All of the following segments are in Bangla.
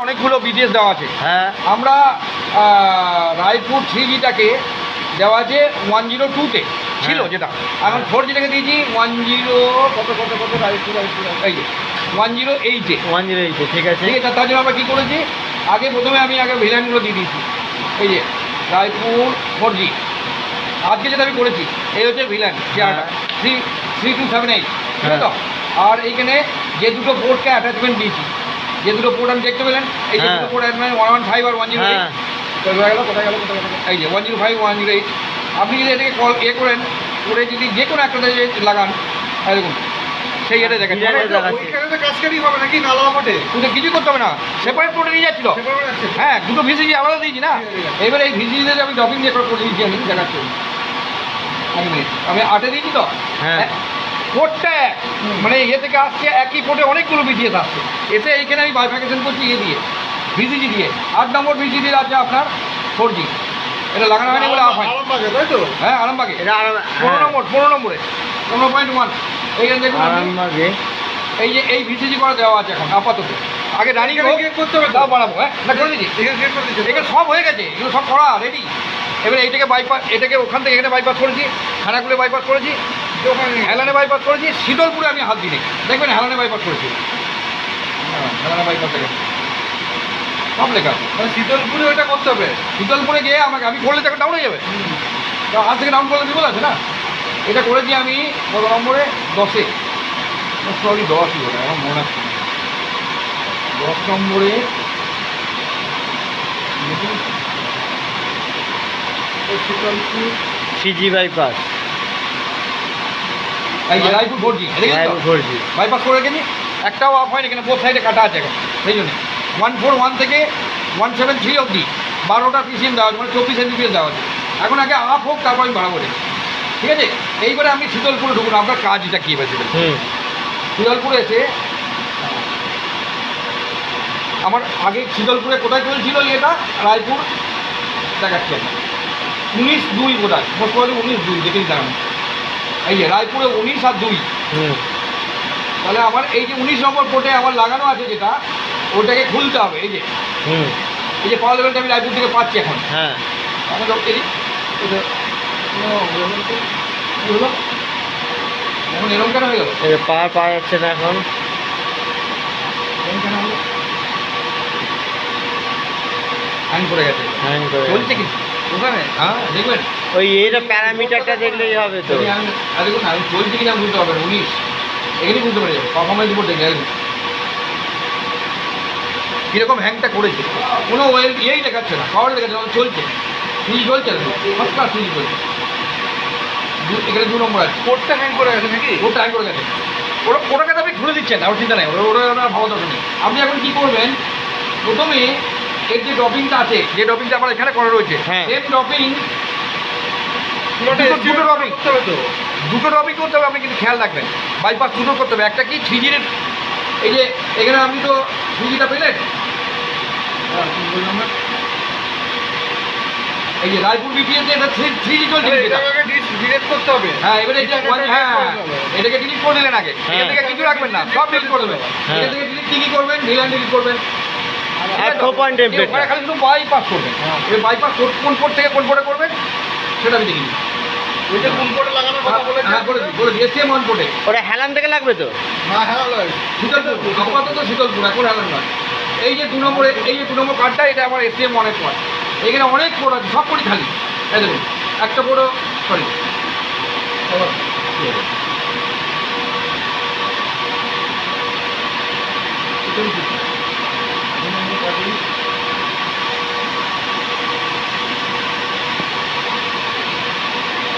অনেকগুলো বিদেশ দেওয়া আছে। হ্যাঁ আমরা রায়পুর 3Gটাকে দেওয়া আছে 102-তে ছিল যেটা, এখন 4Gটাকে দিয়েছি 10 রায়পুর এই 108-এ। 108 ঠিক আছে। ঠিক আছে, তার জন্য আমরা কী করেছি, প্রথমে আমি ভিলানগুলো দিয়ে দিয়েছি। এই যে রায়পুর 4G আজকে যেটা আমি করেছি, এই হচ্ছে ভিলান চেয়ারটা 3278, ঠিক আছে তো। আর এইখানে যে দুটো বোর্ডকে অ্যাটাচমেন্ট দিয়েছি, যে দুটো পোর্ট আমি দেখতে পেলেন, এই যে দুটো পোর্ট 115 আর 108, কোথায় গেল এই যে 105 108। আপনি যদি এটাকে করেন, করে যদি যে কোনো একটাতে লাগান, দেখুন সেই এটা দেখেন কাজকারি হবে নাকি নালা মোটে কিন্তু কিছু করতে হবে না, সেপারেট পোর্টে নিয়ে যাচ্ছিল। হ্যাঁ, দুটো ভিসিজি আলাদা দিয়েছি না। এবারে এই ভিসিজিতে আমি ডপিং দিয়ে করে দিয়েছি, আমি দেখাচ্ছি। আমি 8-এ দিয়েছি তো, পোর্টটা মানে থেকে আসছে, একই পোর্টে অনেকগুলো বিটিএস আসছে, এসে এইখানে আমি বাইফাইকেশন করছি দিয়ে ভিসিজি দিয়ে। 8 নম্বর ভিসিজি আছে আপনার 4G, এটা লাগানো হয়নি বলে আপ হয়। তাই তো? হ্যাঁ, আরামবাগে 15 নম্বরে 15.1 এইখানে দেখুন আরামবাগে। এই যে এই ভিসিজি করা দেওয়া আছে এখন আপাতত। আগে রানিং করতে হবে, তাও বাড়াবো। হ্যাঁ, না করে দিচ্ছি, এখানে সব হয়ে গেছে, এগুলো সব করা রেডি। এবারে এইটাকে বাইপাস, এটাকে ওখান থেকে এখানে বাইপাস করেছি, খানাকুলে বাইপাস করেছি, হেলানে বাইপাস করেছি, শীতলপুরে আমি হাত দিই, দেখবেন হেলানে বাইপাস করেছি। হেলানে বাইপাস থেকে সব লেখা আছে। শীতলপুরে ওইটা করতে হবে। শীতলপুরে গিয়ে আমি করলে তো ডাউন হয়ে যাবে, তো আজ থেকে ডাউন করলে বিপদ আছে না। এটা করেছি আমি কত নম্বরে, 10-এ, সরি 10ই বলে আমার মনে আছে, 10 নম্বরে শীতলপুর 3G বাইপাস, এই যে রায়পুর 4G বাইপাস করে রেখেছি, একটাও অফ হয়নি, এখানে বোথ সাইডে কাটা আছে এখন। সেই জন্য 141 থেকে 173 অবধি 12টা পিসিএম দেওয়া আছে, মানে 24 MBPS দেওয়া আছে। এখন আগে আপ হোক, তারপর আমি বাড়াবো রে, ঠিক আছে। এইবারে আমি শীতলপুরে ঢুকুন, আপনার কাজটা কী হয়েছে। শীতলপুরে এসে আমার আগে শীতলপুরে কোথায় চলছিল এটা, রায়পুর দেখাচ্ছি আমি 19-2 কোথায়, মোট করে 19-2 দেখেই দাঁড়ানো। এই যে রায়পুরে 19 আর 2, তাহলে আমার এই যে 19 নম্বর পোর্টে আমার লাগানো আছে যেটা, ওটাকে খুলতে হবে। এই যে পাওয়ার লেভেলটা আমি রায়পুর থেকে পাচ্ছি এখন। হ্যাঁ, আমি হলো এখন এরকম কেন হয়ে গেল, পাওয়া যাচ্ছে না এখন। এরকম কেন হলো, হ্যাং করে গেছে, চলছে কিন্তু ওখানে। হ্যাঁ, দেখবেন ওই এইটা প্যারামিটারটা দেখলেই হবে তো। দেখুন আমি চলছে কিনা বুঝতে পারবেন, 19 এখানেই বুঝতে পেরে যাবে, পারফরমেন্স রিপোর্ট দেখে একদম কীরকম হ্যাংটা করেছে। কোনো ইয়েই দেখাচ্ছে না, পাওয়ার দেখাচ্ছে না, চলছে, সিজি চলছে, ফার্স্ট ক্লাস সিজি চলছে। এখানে 2 নম্বর আছে, পোর্টটা হ্যাং করে গেছে নাকি? ওটা হ্যাং করে গেছে, ওটাকে তো আপনি খুলে দিচ্ছেন, আমার চিন্তা নেই, ওটা ভাবা দরকার নেই। আপনি এখন কী করবেন, প্রথমে এর যে ড্রপিংটা আছে, যে ড্রপিংটা আমার এখানে করা রয়েছে, সেম ড্রপিং, দুটো ড্রপিং করতে হবে। আপনি কিন্তু খেয়াল রাখবেন, বাইপাস দুটো করতে হবে। একটা কি 3Gর, এই যে এখানে আপনি তো 3Gটা পেলেন, এই যে রায়পুর বিপিএস এটা 3G চলছে, ডিলিট করতে হবে। হ্যাঁ, এবারে এটাকে ডিলিট করে দিলেন আগে, এখান থেকে কিছু রাখবেন না, সব ডিলিট করে দেবেন। এখান থেকে ডিলিট কি করবেন, ভিলান ডিলিট করবেন, খালি শুধু বাইপাস করবেন। এবার বাইপাস কোন পোর্ট থেকে কোন পোর্টে করবেন সেটা আমি দেখিনি। ওইটা কোন পোর্টে লাগানোর কথা বলেছে? হ্যাঁ, বলে এসএম 1 পোর্টে। ওটা হেলান থেকে লাগবে তো? না, হ্যাঁ লয়, শীতলপুর আপাতত শীতলপুর, এখন হেলান নয়। এই যে 2 নম্বরে, এই যে 2 নম্বর কার্ডটা, এটা আমার এসএম 1-এর পর। এখানে অনেক পোর্ট আছে, সব পোর্টই খালি। এই দেখুন একটা পোর্টও, সরি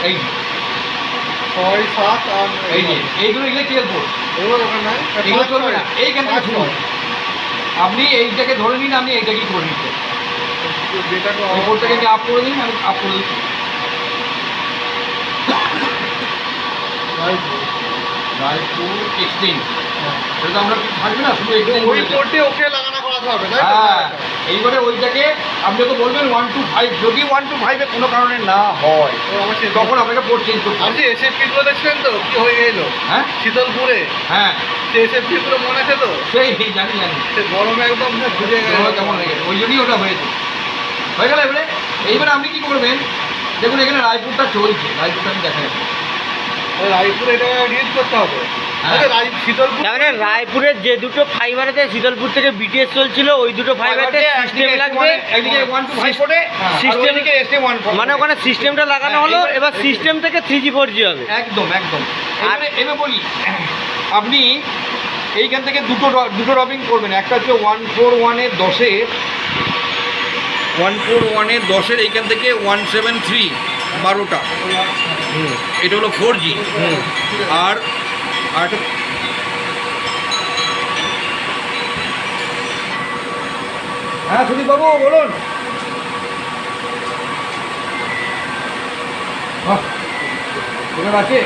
এই 6, 7 আর এই যে এইগুলো ইলেকট্রিক্যাল পোর্ট, এগুলো দোকান নাই, এগুলো চলবে না। এইখান থেকে শুরু, আপনি এইটাকে ধরে নিন, আপনি এইটাকেই করে নিচ্ছেন, যেটাকে ওই পোর্টটাকে আমি আপ করে দিন, আমি আপ করে দিচ্ছি। রায়পুর এক্সচেঞ্জ, সেটা তো আমরা কিছু থাকবে না, শুধু ওই পোর্টে ওকে লাগানো করাতে হবে, তাই তো? হ্যাঁ, এইবারে ওইটাকে আপনি তো বলবেন 125, যদি 125-এ কোনো কারণে না হয় তখন আপনাকে পোর্ট চেঞ্জ করতে হবে। আপনি এসএফপি গুলো দেখছেন তো কি হয়ে গেল? হ্যাঁ, শীতলপুরে হ্যাঁ, SFP পুরো মনে আছে তো? সেই জানি জানি সে গরমে একদম না ঘুরে গেল। গরম কেমন হয়ে গেছে, ওই জন্যই ওটা হয়েছে। হয়ে গেল এবারে? এইবারে আপনি কি করবেন, দেখুন এখানে রায়পুরটা চলছে, রায়পুরটা আমি দেখাই। রায়পুর এটা রিড করতে হবে। হ্যাঁ। আরে শীতলপুর তার মানে রায়পুরের যে দুটো ফাইবার আছে শীতলপুর থেকে বিটিএস চলছিল ওই দুটো ফাইবারতে সিস্টেম লাগবে, একদিকে 1 to 5 ফোটে, System- সিস্টেমকে এসে 1 ফোটে। মানে ওখানে সিস্টেমটা লাগানো হলো, এবার সিস্টেম থেকে 3G 4G হবে। একদম একদম। এবারে এবার বলি, আপনি এইখান থেকে দুটো ড্রপিং করবেন। একটা হচ্ছে 141-এর 10-এর 141-এর 10-এর এইখান থেকে 173 12টা, এটা হলো 4G। আর একটা হ্যাঁ সুদীপ বাবু বলুন। ওখানে আছে,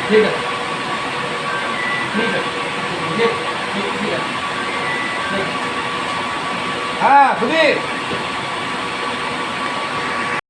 ঠিক আছে ঠিক আছে ঠিক আছে। হ্যাঁ সুদীপ